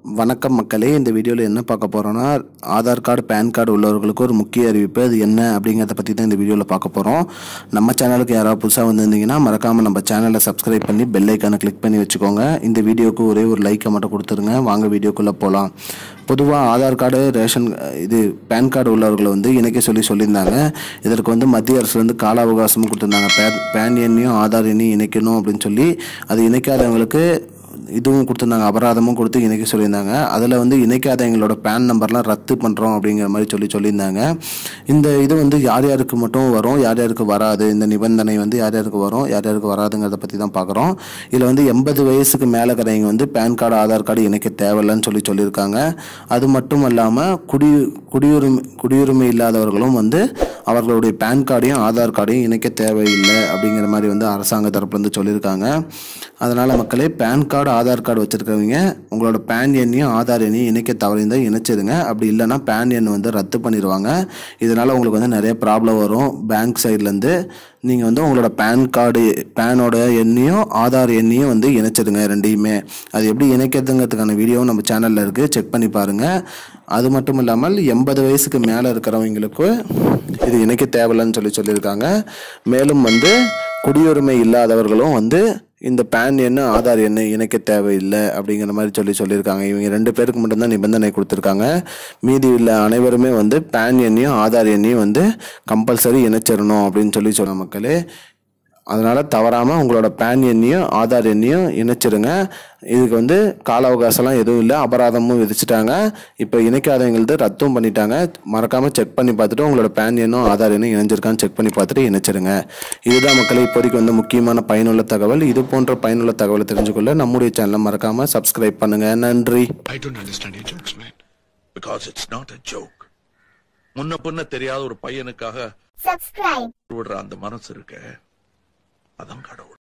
வணக்கம் மக்களே, இந்த வீடியோவில் என்ன பார்க்க போகிறோன்னா, ஆதார் கார்டு பேன் கார்டு உள்ளவர்களுக்கு ஒரு முக்கிய அறிவிப்பு. அது என்ன அப்படிங்கிறத பற்றி தான் இந்த வீடியோவில் பார்க்க போகிறோம். நம்ம சேனலுக்கு யாராவது புதுசாக வந்திருந்தீங்கன்னா மறக்காமல் நம்ம சேனலை சப்ஸ்கிரைப் பண்ணி பெல் ஐக்கானை கிளிக் பண்ணி வச்சுக்கோங்க. இந்த வீடியோவுக்கு ஒரே ஒரு லைக்கை மட்டும் கொடுத்துருங்க. வாங்க வீடியோக்குள்ளே போகலாம். பொதுவாக ஆதார் கார்டு பேன் கார்டு உள்ளவர்களை இணைக்க சொல்லியிருந்தாங்க. இதற்கு மத்திய அரசுலேருந்து கால அவகாசமும் கொடுத்துருந்தாங்க. பேன் எண்ணையும் ஆதார் எண்ணையும் இணைக்கணும் அப்படின்னு சொல்லி அது இணைக்காதவங்களுக்கு இதுவும் கொடுத்துருந்தாங்க, அபராதமும் கொடுத்து இணைக்க சொல்லியிருந்தாங்க. அதில் இணைக்காத எங்களோட பேன் நம்பர்லாம் ரத்து பண்ணுறோம் அப்படிங்கிற மாதிரி சொல்லியிருந்தாங்க. இந்த இது யார் யாருக்கு மட்டும் வரும், யார் யாருக்கு வராது, இந்த நிபந்தனை யார் யாருக்கு வரும், யார் யாருக்கு வராதுங்கிறத பற்றி தான் பார்க்குறோம். இதில் 80 வயசுக்கு மேலே இருக்கிறவங்க பேன் கார்டு ஆதார் கார்டு இணைக்க தேவையில்லைன்னு சொல்லியிருக்காங்க. அது மட்டும் இல்லாமல் குடியுரிமை இல்லாதவர்களும் அவர்களுடைய பேன் கார்டையும் ஆதார் கார்டையும் இணைக்க தேவையில்லை அப்படிங்கிற மாதிரி அரசாங்க தரப்புலேருந்து சொல்லியிருக்காங்க. அதனால் மக்களே, பேன் கார்டு ஆதார் கார்டு வச்சுருக்கவங்க உங்களோட பேன் எண்ணையும் ஆதார் எண்ணையும் இணைக்க தவறிஇருந்தால் இணைச்சிடுங்க. அப்படி இல்லைன்னா பேன் எண் ரத்து பண்ணிடுவாங்க. இதனால் உங்களுக்கு நிறைய ப்ராப்ளம் வரும். பேங்க் சைட்லேருந்து நீங்கள் உங்களோட பேனோட எண்ணையும் ஆதார் எண்ணையும் இணைச்சிடுங்க, ரெண்டையுமே. அது எப்படி இணைக்கிறதுங்கிறதுக்கான வீடியோவும் நம்ம சேனலில் இருக்குது, செக் பண்ணி பாருங்கள். அது மட்டும் இல்லாமல் 80 வயசுக்கு மேலே இருக்கிறவங்களுக்கு இது இணைக்க தேவையில்லைன்னு சொல்லியிருக்காங்க. மேலும் குடியுரிமை இல்லாதவர்களும் இந்த பேன் எண் ஆதார் எண் இணைக்க தேவையில்லை அப்படிங்கிற மாதிரி சொல்லியிருக்காங்க. இவங்க 2 பேருக்கு மட்டும்தான் நிபந்தனை கொடுத்துருக்காங்க. மீதி உள்ள அனைவருமே பேன் எண்ணையும் ஆதார் எண்ணையும் கம்பல்சரி இணைச்சிடணும் அப்படின்னு சொல்ல மக்களே. அதனால் தவறாமல் உங்களோட பேன் எண்ணையும் ஆதார் எண்ணையும் இணைச்சிடுங்க. இதுக்கு கால அவகாசம்லாம் எதுவும் இல்லை, அபராதமும் விதிச்சிட்டாங்க. இப்போ இணைக்காதவங்களுக்கு ரத்தும் பண்ணிட்டாங்க. மறக்காமல் செக் பண்ணி பார்த்துட்டு உங்களோட பேன் எண்ணும் ஆதார் எண்ணும் இணைஞ்சிருக்கான்னு செக் பண்ணி பார்த்துட்டு இணைச்சிடுங்க. இதுதான் மக்களே இப்போதைக்கு முக்கியமான பயனுள்ள தகவல். இது போன்ற பயனுள்ள தகவலை தெரிஞ்சுக்கொள்ள நம்முடைய சேனலை மறக்காமல் சப்ஸ்கிரைப் பண்ணுங்க. நன்றி. I don't understand your jokes, man. Because it's not a joke. முன்ன பின்ன தெரியாத ஒரு பையனுக்காக subscribe விடுற அந்த மனசு இருக்க, அதான் கடவுள்.